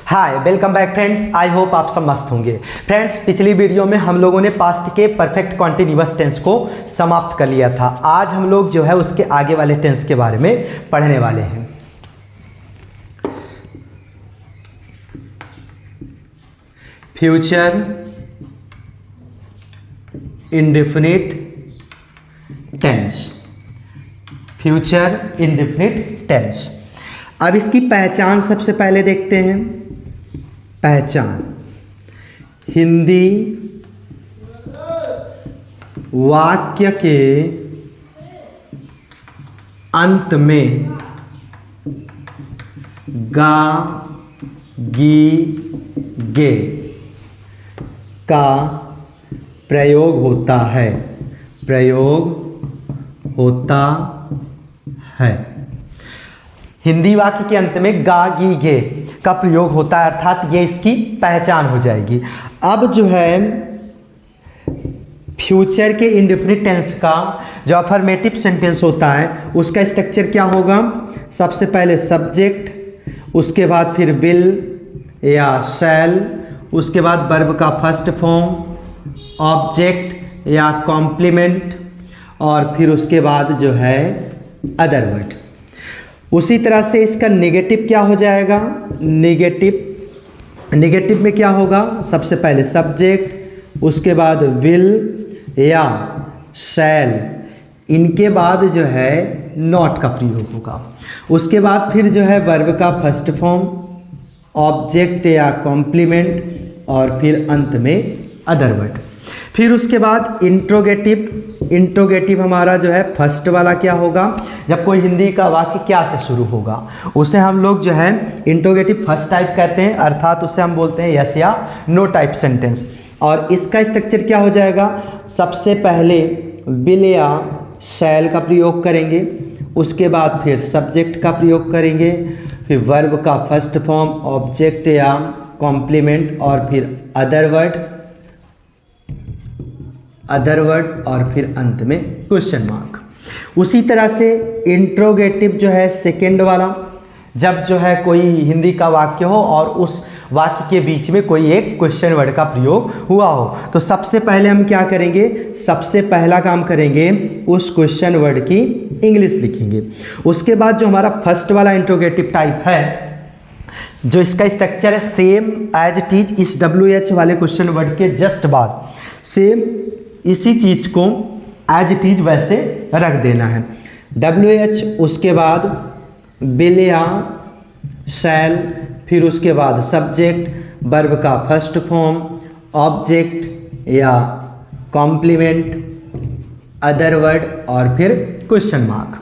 Hi welcome back friends, I hope आप सब मस्त होंगे। फ्रेंड्स, पिछली वीडियो में हम लोगों ने पास्ट के परफेक्ट कॉन्टिन्यूअस टेंस को समाप्त कर लिया था। आज हम लोग जो है उसके आगे वाले टेंस के बारे में पढ़ने वाले हैं। Future indefinite tense. Future indefinite tense. अब इसकी पहचान सबसे पहले देखते हैं। पहचान: हिंदी वाक्य के अंत में गा, गी, गे का प्रयोग होता है। हिंदी वाक्य के अंत में गा, गी, गे का प्रयोग होता है, अर्थात ये इसकी पहचान हो जाएगी। अब जो है फ्यूचर के इंडेफिनिट टेंस का जो अफर्मेटिव सेंटेंस होता है उसका स्ट्रक्चर क्या होगा? सबसे पहले सब्जेक्ट, उसके बाद फिर विल या शैल, उसके बाद वर्ब का फर्स्ट फॉर्म, ऑब्जेक्ट या कॉम्प्लीमेंट, और फिर उसके बाद जो है अदर वर्ड। उसी तरह से इसका नेगेटिव क्या हो जाएगा? नेगेटिव में क्या होगा? सबसे पहले सब्जेक्ट, उसके बाद विल या शैल, इनके बाद जो है नॉट का प्रयोग होगा। उसके बाद फिर जो है वर्ब का फर्स्ट फॉर्म, ऑब्जेक्ट या कॉम्प्लीमेंट, और फिर अंत में अदर वर्ड। फिर उसके बाद इंट्रोगेटिव हमारा जो है फर्स्ट वाला क्या होगा? जब कोई हिंदी का वाक्य क्या से शुरू होगा उसे हम लोग जो है इंट्रोगेटिव फर्स्ट टाइप कहते हैं, अर्थात उसे हम बोलते हैं यस या नो टाइप सेंटेंस। और इसका स्ट्रक्चर क्या हो जाएगा? सबसे पहले विल या शैल का प्रयोग करेंगे, उसके बाद फिर सब्जेक्ट का प्रयोग करेंगे, फिर वर्ब का फर्स्ट फॉर्म, ऑब्जेक्ट या कॉम्प्लीमेंट, और फिर अदर वर्ड, और फिर अंत में क्वेश्चन मार्क। उसी तरह से इंट्रोगेटिव जो है सेकेंड वाला, जब जो है कोई हिंदी का वाक्य हो और उस वाक्य के बीच में कोई एक क्वेश्चन वर्ड का प्रयोग हुआ हो, तो सबसे पहले हम क्या करेंगे? सबसे पहला काम करेंगे उस क्वेश्चन वर्ड की इंग्लिश लिखेंगे। उसके बाद जो हमारा फर्स्ट वाला इंट्रोगेटिव टाइप है, जो इसका स्ट्रक्चर है सेम एज इट इज, इस WH वाले क्वेश्चन वर्ड के जस्ट बाद सेम इसी चीज को एज इट इज वैसे रख देना है। WH, उसके बाद विल या शैल, फिर उसके बाद सब्जेक्ट, वर्ब का फर्स्ट फॉर्म, ऑब्जेक्ट या कॉम्प्लीमेंट, अदर वर्ड, और फिर क्वेश्चन मार्क।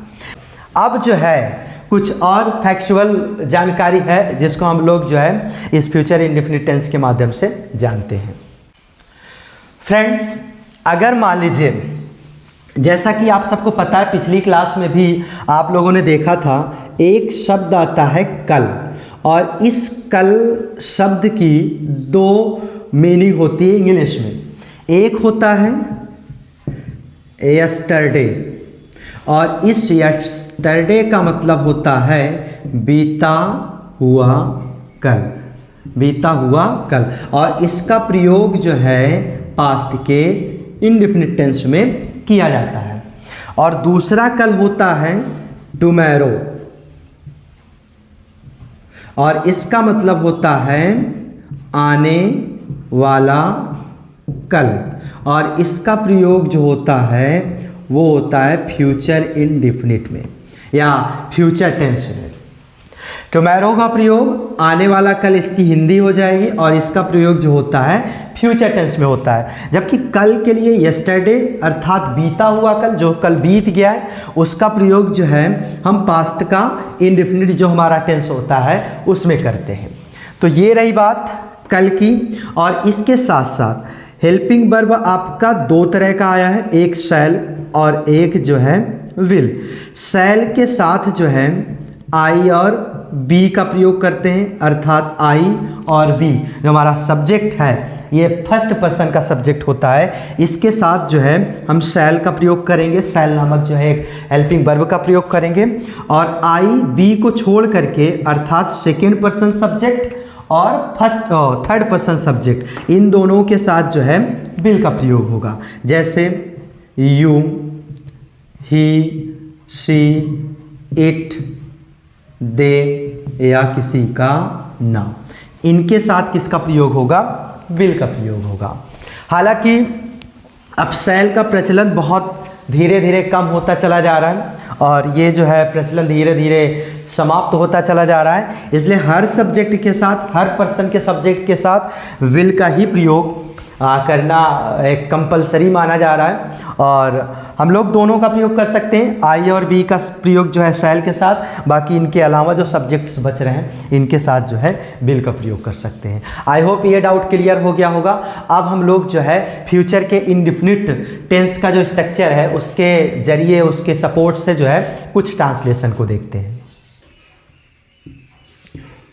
अब जो है कुछ और फैक्चुअल जानकारी है जिसको हम लोग जो है इस फ्यूचर इंडेफिनिट टेंस के माध्यम से जानते हैं। फ्रेंड्स, अगर मान लीजिए, जैसा कि आप सबको पता है, पिछली क्लास में भी आप लोगों ने देखा था, एक शब्द आता है कल, और इस कल शब्द की दो मीनिंग होती है इंग्लिश में। एक होता है यस्टरडे, और इस यस्टरडे का मतलब होता है बीता हुआ कल, और इसका प्रयोग जो है पास्ट के इंडेफिनिट टेंस में किया जाता है। और दूसरा कल होता है टुमारो, और इसका मतलब होता है आने वाला कल, और इसका प्रयोग जो होता है वो होता है फ्यूचर इंडेफिनिट में या फ्यूचर टेंस में। टुमारो का प्रयोग आने वाला कल इसकी हिंदी हो जाएगी, और इसका प्रयोग जो होता है फ्यूचर टेंस में होता है। जबकि कल के लिए यस्टरडे अर्थात बीता हुआ कल, जो कल बीत गया है, उसका प्रयोग जो है हम पास्ट का इंडेफिनिट जो हमारा टेंस होता है उसमें करते हैं। तो ये रही बात कल की। और इसके साथ साथ हेल्पिंग वर्ब आपका दो तरह का आया है, एक शैल और एक जो है विल। शैल के साथ जो है आई और बी का प्रयोग करते हैं, अर्थात आई और बी जो हमारा सब्जेक्ट है, ये फर्स्ट पर्सन का सब्जेक्ट होता है, इसके साथ जो है हम शैल का प्रयोग करेंगे, शैल नामक जो है एक हेल्पिंग वर्ब का प्रयोग करेंगे। और आई बी को छोड़ करके, अर्थात सेकेंड पर्सन सब्जेक्ट और थर्ड पर्सन सब्जेक्ट, इन दोनों के साथ जो है विल का प्रयोग होगा। जैसे यू, ही, शी, इट, दे या किसी का नाम, इनके साथ किसका प्रयोग होगा? विल का प्रयोग होगा। हालांकि अब शैल का प्रचलन बहुत धीरे धीरे कम होता चला जा रहा है और ये जो है प्रचलन धीरे धीरे समाप्त होता चला जा रहा है, इसलिए हर सब्जेक्ट के साथ, हर पर्सन के सब्जेक्ट के साथ विल का ही प्रयोग करना एक कंपलसरी माना जा रहा है। और हम लोग दोनों का प्रयोग कर सकते हैं, आई और बी का प्रयोग जो है शैल के साथ, बाकी इनके अलावा जो सब्जेक्ट्स बच रहे हैं इनके साथ जो है विल का प्रयोग कर सकते हैं। आई होप ये डाउट क्लियर हो गया होगा। अब हम लोग जो है फ्यूचर के इंडेफिनिट टेंस का जो स्ट्रक्चर है उसके जरिए, उसके सपोर्ट से जो है कुछ ट्रांसलेशन को देखते हैं।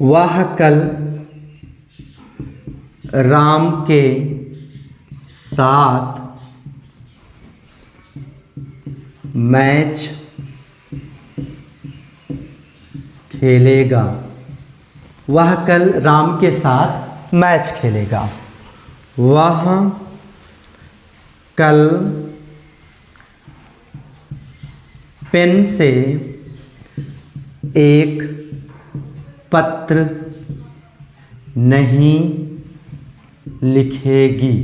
वह कल राम के साथ मैच खेलेगा। वह कल राम के साथ मैच खेलेगा। वह कल पेन से एक पत्र नहीं लिखेगी।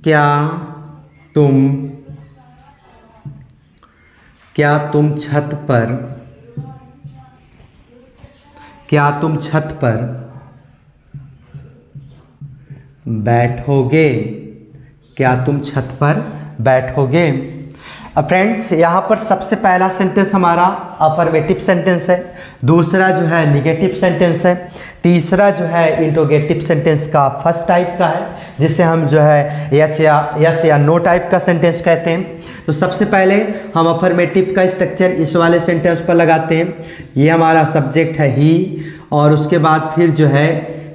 क्या तुम छत पर बैठोगे? क्या तुम छत पर बैठोगे? अब फ्रेंड्स यहाँ पर सबसे पहला सेंटेंस हमारा अफर्मेटिव सेंटेंस है, दूसरा जो है निगेटिव सेंटेंस है, तीसरा जो है इंट्रोगेटिव सेंटेंस का फर्स्ट टाइप का है जिसे हम जो है यस या नो टाइप का सेंटेंस कहते हैं। तो सबसे पहले हम अफर्मेटिव का स्ट्रक्चर इस वाले सेंटेंस पर लगाते हैं। ये हमारा सब्जेक्ट है ही, और उसके बाद फिर जो है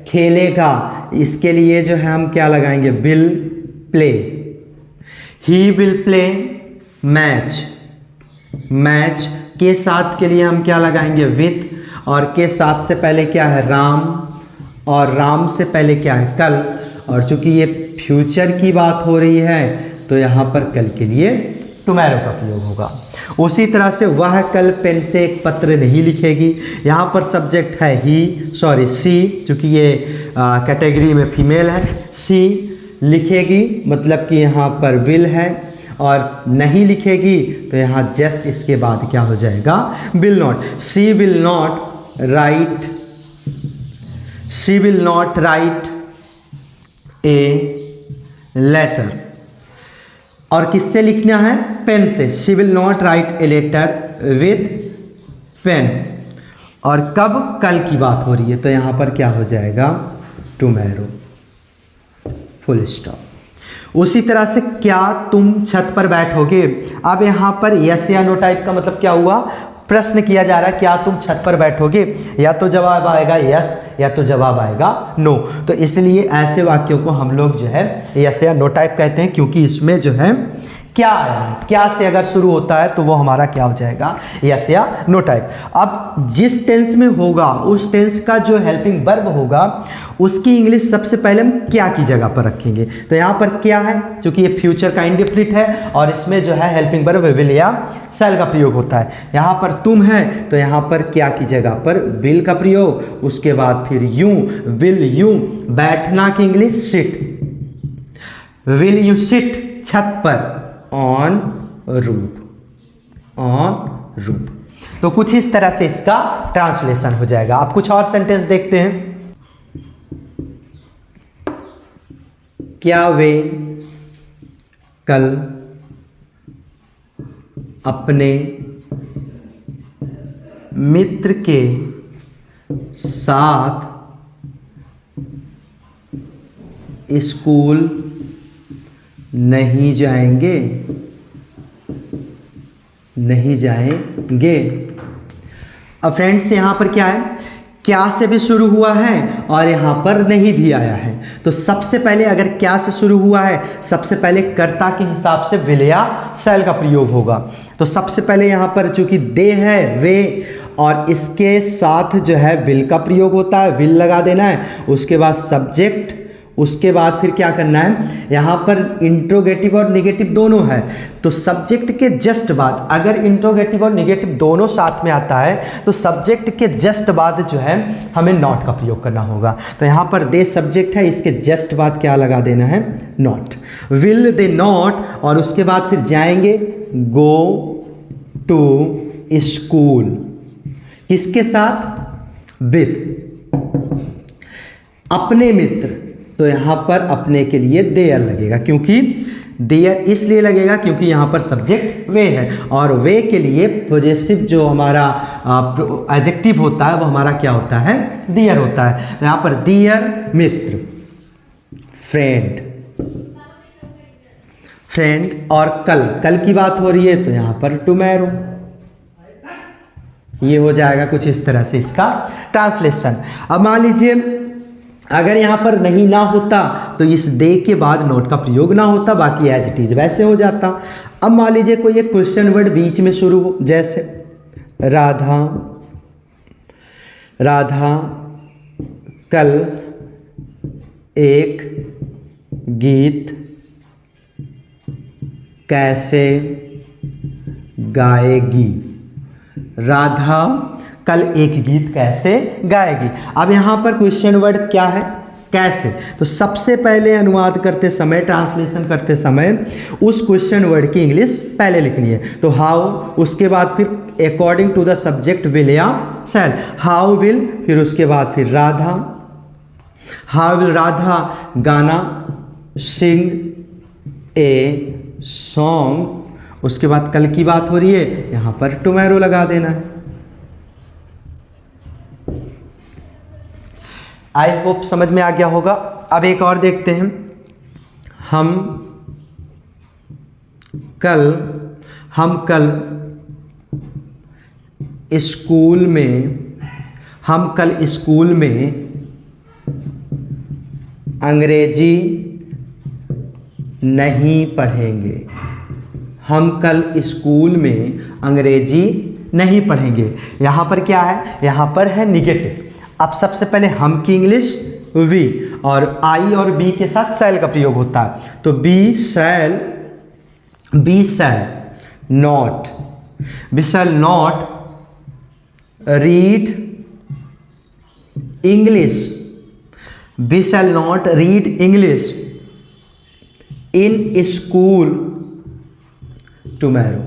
खेलेगा, इसके लिए जो है हम क्या लगाएंगे? Will play. He will play match. Match के साथ के लिए हम क्या लगाएंगे? विथ, और के साथ से पहले क्या है? राम, और राम से पहले क्या है? कल, और चूंकि ये फ्यूचर की बात हो रही है तो यहाँ पर कल के लिए टुमारो का प्रयोग होगा। उसी तरह से वह कल पेन से एक पत्र नहीं लिखेगी, यहाँ पर सब्जेक्ट है सी, चूँकि ये कैटेगरी में फीमेल है। सी लिखेगी मतलब कि यहाँ पर विल है, और नहीं लिखेगी तो यहाँ जस्ट इसके बाद क्या हो जाएगा? Will not. She will not write, she will not write a letter. और किससे लिखना है? पेन से। She will not write a letter with pen. और कब? कल की बात हो रही है तो यहाँ पर क्या हो जाएगा? Tomorrow, full stop. उसी तरह से क्या तुम छत पर बैठोगे? अब यहाँ पर यस या नो टाइप का मतलब क्या हुआ? प्रश्न किया जा रहा है, क्या तुम छत पर बैठोगे? या तो जवाब आएगा यस या तो जवाब आएगा नो। तो इसलिए ऐसे वाक्यों को हम लोग जो है यस या नो टाइप कहते हैं, क्योंकि इसमें जो है क्या आया है, क्या से अगर शुरू होता है तो वो हमारा क्या हो जाएगा? यस या नो टाइप। अब जिस टेंस में होगा उस टेंस का जो हेल्पिंग वर्ब होगा उसकी इंग्लिश सबसे पहले हम क्या की जगह पर रखेंगे। तो यहाँ पर क्या है, क्योंकि ये फ्यूचर का इंडेफिनिट है और इसमें जो है हेल्पिंग वर्ब विल या शैल का प्रयोग होता है। यहाँ पर तुम है तो यहाँ पर क्या की जगह पर? विल का प्रयोग। उसके बाद फिर यूं, विल यूं। बैठना की English sit, will you sit छत पर? On roof, on roof. तो कुछ इस तरह से इसका ट्रांसलेशन हो जाएगा। आप कुछ और सेंटेंस देखते हैं। क्या वे कल अपने मित्र के साथ स्कूल नहीं जाएंगे? नहीं जाएंगे। अब फ्रेंड्स यहाँ पर क्या है? क्या से भी शुरू हुआ है और यहाँ पर नहीं भी आया है। तो सबसे पहले अगर क्या से शुरू हुआ है, सबसे पहले कर्ता के हिसाब से विल या शैल का प्रयोग होगा। तो सबसे पहले यहाँ पर चूंकि दे है, वे, और इसके साथ जो है विल का प्रयोग होता है, विल लगा देना है। उसके बाद सब्जेक्ट, उसके बाद फिर क्या करना है, यहाँ पर इंट्रोगेटिव और निगेटिव दोनों है, तो सब्जेक्ट के जस्ट बाद, अगर इंट्रोगेटिव और निगेटिव दोनों साथ में आता है तो सब्जेक्ट के जस्ट बाद जो है हमें नॉट का प्रयोग करना होगा। तो यहाँ पर दे सब्जेक्ट है, इसके जस्ट बाद क्या लगा देना है, नॉट। विल दे नॉट, और उसके बाद फिर जाएंगे गो टू स्कूल, किसके साथ, विद अपने मित्र, तो यहाँ पर अपने के लिए देयर लगेगा, क्योंकि देयर इसलिए लगेगा क्योंकि यहाँ पर सब्जेक्ट वे है, और वे के लिए पोजेसिव जो हमारा एडजेक्टिव होता है वो हमारा क्या होता है, देयर होता है। यहाँ पर देयर मित्र, फ्रेंड, फ्रेंड, और कल, कल की बात हो रही है तो यहाँ पर टुमेरो, ये हो जाएगा कुछ इस तरह से इसका ट्रांसलेशन। अब मान लीजिए अगर यहाँ पर नहीं ना होता तो इस दे के बाद नोट का प्रयोग ना होता, बाकी एज इट इज वैसे हो जाता। अब मान लीजिए कोई एक क्वेश्चन वर्ड बीच में शुरू हो, जैसे राधा, राधा कल एक गीत कैसे गाएगी, राधा कल एक गीत कैसे गाएगी। अब यहाँ पर क्वेश्चन वर्ड क्या है, कैसे, तो सबसे पहले अनुवाद करते समय, ट्रांसलेशन करते समय उस क्वेश्चन वर्ड की इंग्लिश पहले लिखनी है, तो हाउ, उसके बाद फिर according to the subject will या शैल, हाउ विल, फिर उसके बाद फिर राधा, हाउ विल राधा गाना, सिंग ए सॉन्ग, उसके बाद कल की बात हो रही है, यहाँ पर टुमेरो लगा देना है। आई होप समझ में आ गया होगा। अब एक और देखते हैं, हम कल स्कूल में, हम कल स्कूल में अंग्रेजी नहीं पढ़ेंगे, हम कल स्कूल में अंग्रेजी नहीं पढ़ेंगे। यहाँ पर क्या है, यहाँ पर है निगेटिव। अब सबसे पहले हम की इंग्लिश वी, और आई और बी के साथ शैल का प्रयोग होता है, तो be shall not, we shall not read English, we shall not read English in school tomorrow,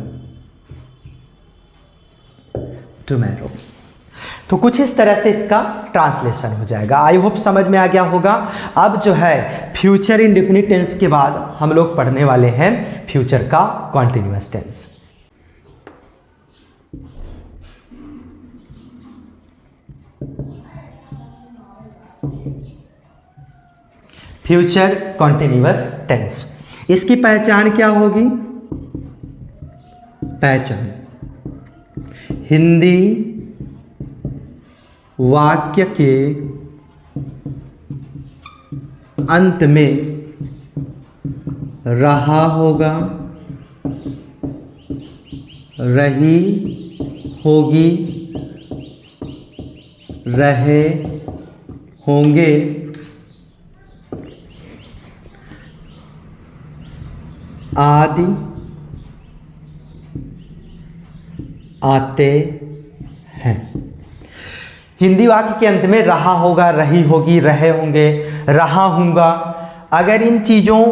तो कुछ इस तरह से इसका ट्रांसलेशन हो जाएगा। आई होप समझ में आ गया होगा। अब जो है फ्यूचर इंडेफिनिट टेंस के बाद हम लोग पढ़ने वाले हैं फ्यूचर का continuous tense. Future continuous tense, इसकी पहचान क्या होगी, पहचान, हिंदी वाक्य के अंत में रहा होगा, रही होगी, रहे होंगे, आदि आते हैं। हिंदी वाक्य के अंत में रहा होगा, रही होगी, रहे होंगे, रहा हूँगा, अगर इन चीज़ों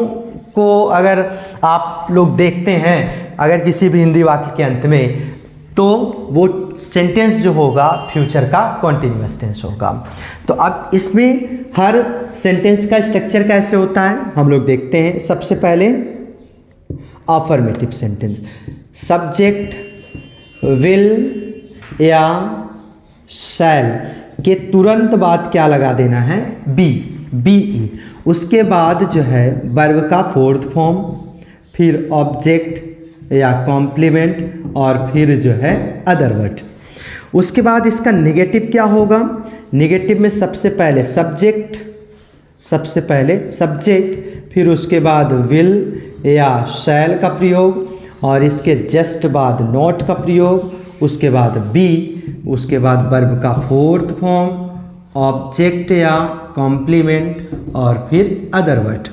को अगर आप लोग देखते हैं अगर किसी भी हिंदी वाक्य के अंत में, तो वो सेंटेंस जो होगा फ्यूचर का कॉन्टिन्यूअस टेंस होगा। तो अब इसमें हर सेंटेंस का स्ट्रक्चर कैसे होता है हम लोग देखते हैं। सबसे पहले अफर्मेटिव सेंटेंस, सब्जेक्ट विल या शैल के तुरंत बाद क्या लगा देना है, बी। उसके बाद जो है वर्ब का फोर्थ फॉर्म, फिर ऑब्जेक्ट या कॉम्प्लीमेंट, और फिर जो है अदर वर्ड। उसके बाद इसका नेगेटिव क्या होगा, नेगेटिव में सबसे पहले सब्जेक्ट, फिर उसके बाद विल या शैल का प्रयोग, और इसके जस्ट बाद नॉट का प्रयोग, उसके बाद बी, उसके बाद वर्ब का फोर्थ फॉर्म, ऑब्जेक्ट या कॉम्प्लीमेंट और फिर अदर वर्ड।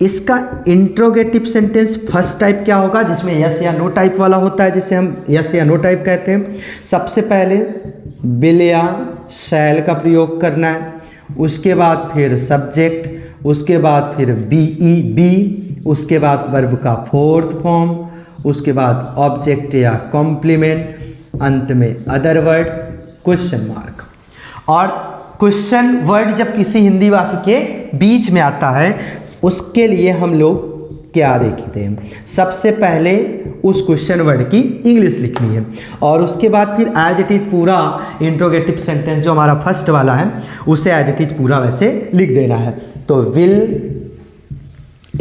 इसका इंट्रोगेटिव सेंटेंस फर्स्ट टाइप क्या होगा, जिसमें यस या नो टाइप वाला होता है, जिसे हम यस या नो टाइप कहते हैं। सबसे पहले विल या शैल का प्रयोग करना है, उसके बाद फिर सब्जेक्ट, उसके बाद फिर बी, उसके बाद वर्ब का फोर्थ फॉर्म, उसके बाद ऑब्जेक्ट या कॉम्प्लीमेंट, अंत में अदर वर्ड, क्वेश्चन मार्क। और क्वेश्चन वर्ड जब किसी हिंदी वाक्य के बीच में आता है उसके लिए हम लोग क्या देखते हैं, सबसे पहले उस क्वेश्चन वर्ड की इंग्लिश लिखनी है और उसके बाद फिर एज इट इज पूरा इंट्रोगेटिव सेंटेंस जो हमारा फर्स्ट वाला है उसे एज इट इज पूरा वैसे लिख देना है। तो विल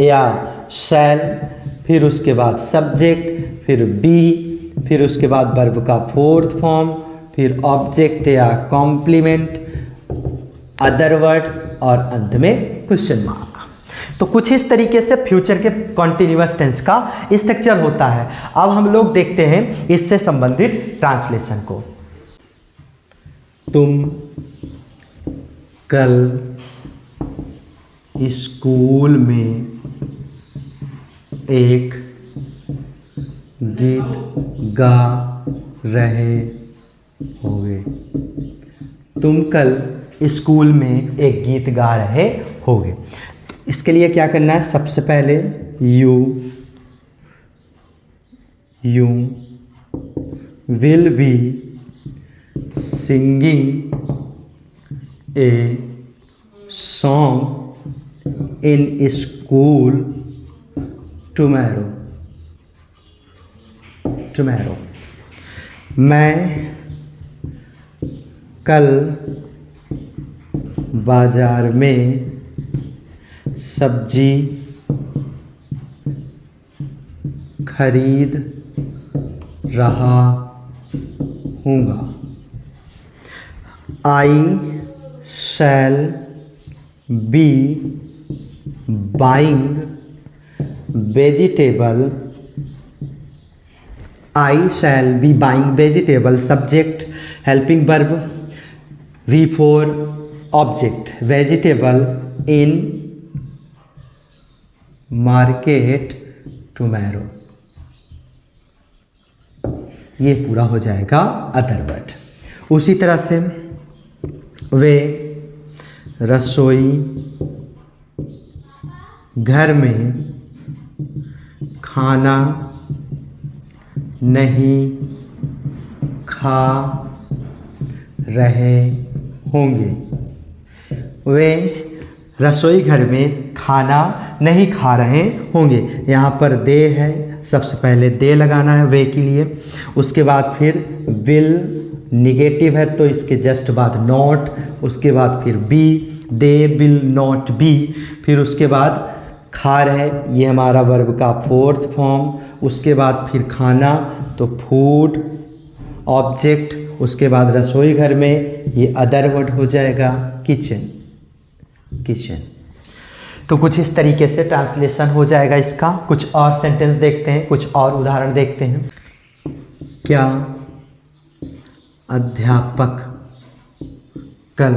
या शैल, फिर उसके बाद सब्जेक्ट, फिर बी, फिर उसके बाद वर्ब का फोर्थ फॉर्म, फिर ऑब्जेक्ट या कॉम्प्लीमेंट, अदर वर्ड और अंत में क्वेश्चन मार्क। तो कुछ इस तरीके से फ्यूचर के कॉन्टिन्यूअस टेंस का स्ट्रक्चर होता है। अब हम लोग देखते हैं इससे संबंधित ट्रांसलेशन को। तुम कल स्कूल में एक गीत गा रहे होगे। तुम कल स्कूल में एक गीत गा रहे होगे। इसके लिए क्या करना है, सबसे पहले you will be singing a song in school tomorrow. मैं कल बाजार में सब्जी खरीद रहा हूँगा। I shall be buying vegetable. I shall be buying vegetable, subject helping verb, V four object, vegetable in market tomorrow. ये पूरा हो जाएगा अदर वर्ड। उसी तरह से वे रसोई घर में खाना नहीं खा रहे होंगे। वे रसोई घर में खाना नहीं खा रहे होंगे। यहाँ पर दे है, सबसे पहले दे लगाना है वे के लिए। उसके बाद फिर विल निगेटिव है तो इसके जस्ट बाद नॉट, उसके बाद फिर be, they will not be, फिर उसके बाद खा रहे, ये हमारा वर्ब का फोर्थ फॉर्म, उसके बाद फिर खाना तो फूड, ऑब्जेक्ट, उसके बाद रसोई घर में ये अदर वर्ड हो जाएगा किचन। तो कुछ इस तरीके से ट्रांसलेशन हो जाएगा इसका। कुछ और सेंटेंस देखते हैं, कुछ और उदाहरण देखते हैं। क्या अध्यापक कल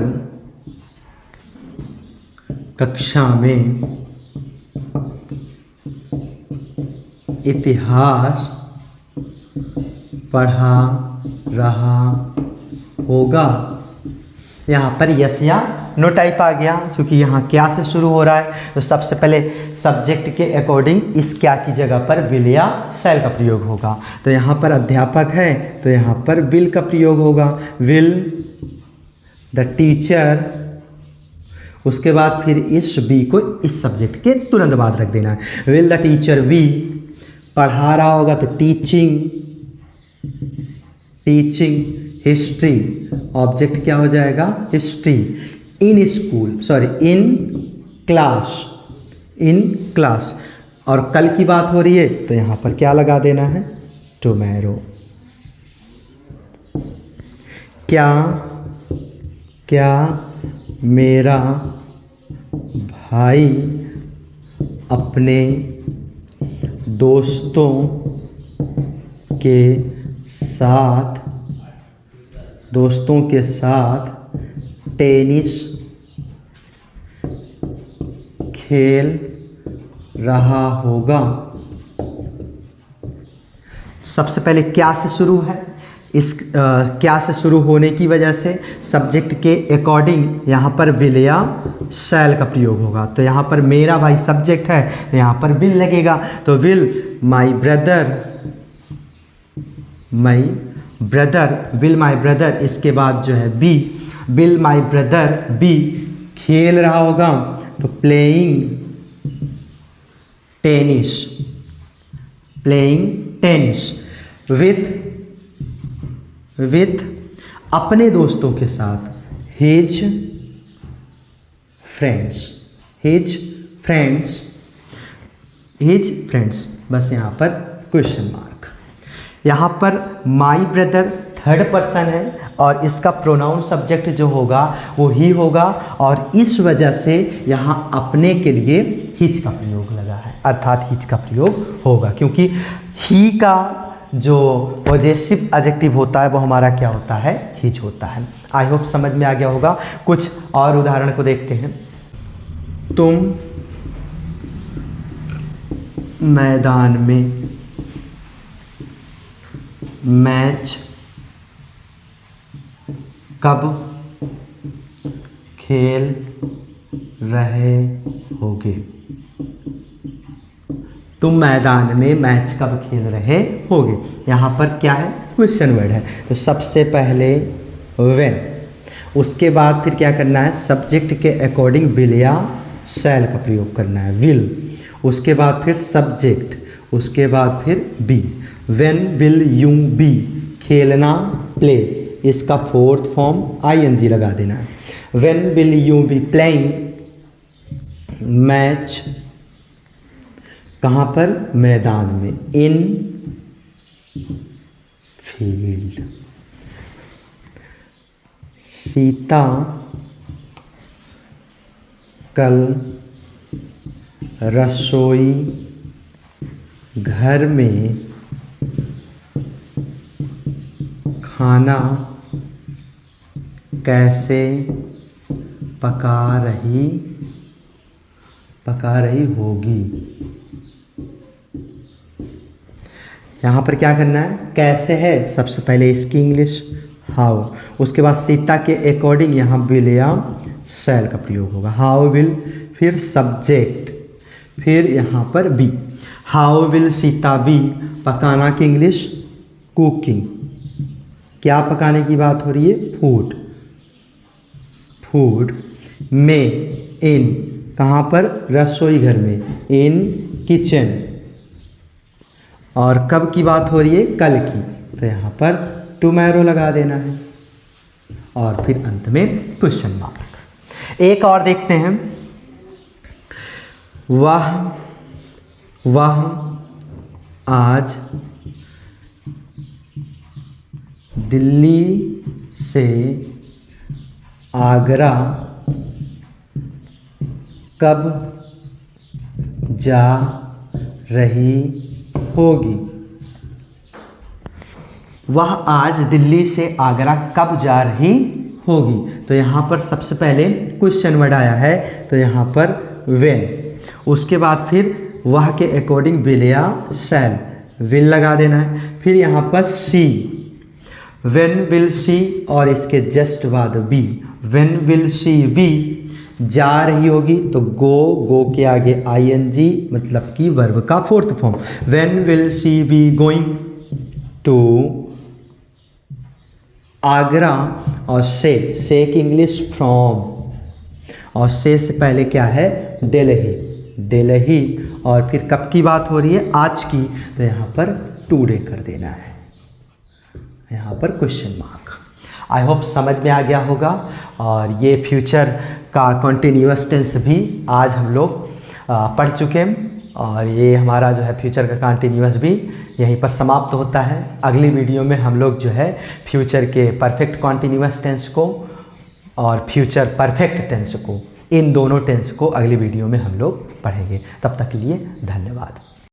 कक्षा में इतिहास पढ़ा रहा होगा? यहाँ पर यस या नो टाइप आ गया, क्योंकि यहाँ क्या से शुरू हो रहा है तो सबसे पहले सब्जेक्ट के अकॉर्डिंग इस क्या की जगह पर विल या शैल का प्रयोग होगा। तो यहाँ पर अध्यापक है तो यहाँ पर विल का प्रयोग होगा, विल द टीचर। उसके बाद फिर इस बी को इस सब्जेक्ट के तुरंत बाद रख देना है। विल द टीचर बी पढ़ा रहा होगा तो टीचिंग हिस्ट्री, ऑब्जेक्ट क्या हो जाएगा history. In school in class और कल की बात हो रही है तो यहाँ पर क्या लगा देना है टुमारो। क्या मेरा भाई अपने दोस्तों के साथ दोस्तों के साथ टेनिस खेल रहा होगा। सबसे पहले क्या से शुरू है, इस क्या से शुरू होने की वजह से सब्जेक्ट के अकॉर्डिंग यहाँ पर विल या शैल का प्रयोग होगा। तो यहाँ पर मेरा भाई सब्जेक्ट है, तो यहाँ पर विल लगेगा। तो will my brother, will my brother, इसके बाद जो है be, will my brother be खेल रहा होगा, तो प्लेइंग टेनिस विथ अपने दोस्तों के साथ, हिज फ्रेंड्स। बस यहाँ पर क्वेश्चन मार्क। यहाँ पर माई ब्रदर थर्ड पर्सन है और इसका प्रोनाउन सब्जेक्ट जो होगा वो ही होगा, और इस वजह से यहाँ अपने के लिए हिज का प्रयोग लगा है, अर्थात हिज का प्रयोग होगा, क्योंकि ही का जो पॉजेसिव एडजेक्टिव होता है वो हमारा क्या होता है, हिज होता है। आई होप समझ में आ गया होगा। कुछ और उदाहरण को देखते हैं। तुम मैदान में मैच कब खेल रहे होगे। तुम मैदान में मैच कब खेल रहे होगे, यहाँ पर क्या है, क्वेश्चन वर्ड है। तो सबसे पहले व्हेन, उसके बाद फिर क्या करना है, सब्जेक्ट के अकॉर्डिंग विल या शैल का प्रयोग करना है, विल, उसके बाद फिर सब्जेक्ट, उसके बाद फिर be. When will you be, खेलना प्ले, इसका फोर्थ फॉर्म आईएनजी लगा देना है। When will you be playing match, कहाँ पर, मैदान में, इन फील्ड। सीता कल रसोई घर में खाना कैसे पका रही होगी। यहाँ पर क्या करना है, कैसे है, सबसे पहले इसकी इंग्लिश हाउ, उसके बाद सीता के अकॉर्डिंग यहाँ विल या शैल का प्रयोग होगा, हाउ विल, फिर सब्जेक्ट, फिर यहाँ पर be. How will Sita be, पकाना की इंग्लिश कुकिंग, क्या पकाने की बात हो रही है, फूड। में, इन, कहाँ पर, रसोई घर में, इन किचन। और कब की बात हो रही है, कल की, तो यहाँ पर टुमारो लगा देना है, और फिर अंत में क्वेश्चन मार्क। एक और देखते हैं। वह आज दिल्ली से आगरा कब जा रही होगी। वह आज दिल्ली से आगरा कब जा रही होगी, तो यहाँ पर सबसे पहले क्वेश्चन वर्ड आया है, तो यहाँ पर व्हेन, उसके बाद फिर वह के अकॉर्डिंग विल या शैल, विल लगा देना है, फिर यहाँ पर सी, व्हेन विल सी, और इसके जस्ट बाद be, when will she be, जा रही होगी, तो गो के आगे आईएनजी, मतलब कि वर्ब का fourth form, when will she be going to Agra, और से की इंग्लिश फ्रॉम, और से पहले क्या है, दिल्ली, और फिर कब की बात हो रही है, आज की, तो यहाँ पर टुडे कर देना है, यहाँ पर क्वेश्चन मार्क। आई होप समझ में आ गया होगा। और ये फ्यूचर का कॉन्टिन्यूअस टेंस भी आज हम लोग पढ़ चुके हैं, और ये हमारा जो है फ्यूचर का कॉन्टिन्यूअस भी यहीं पर समाप्त होता है। अगली वीडियो में हम लोग जो है फ्यूचर के परफेक्ट कॉन्टिन्यूअस टेंस को और फ्यूचर परफेक्ट टेंस को, इन दोनों टेंस को अगली वीडियो में हम लोग पढ़ेंगे। तब तक के लिए धन्यवाद।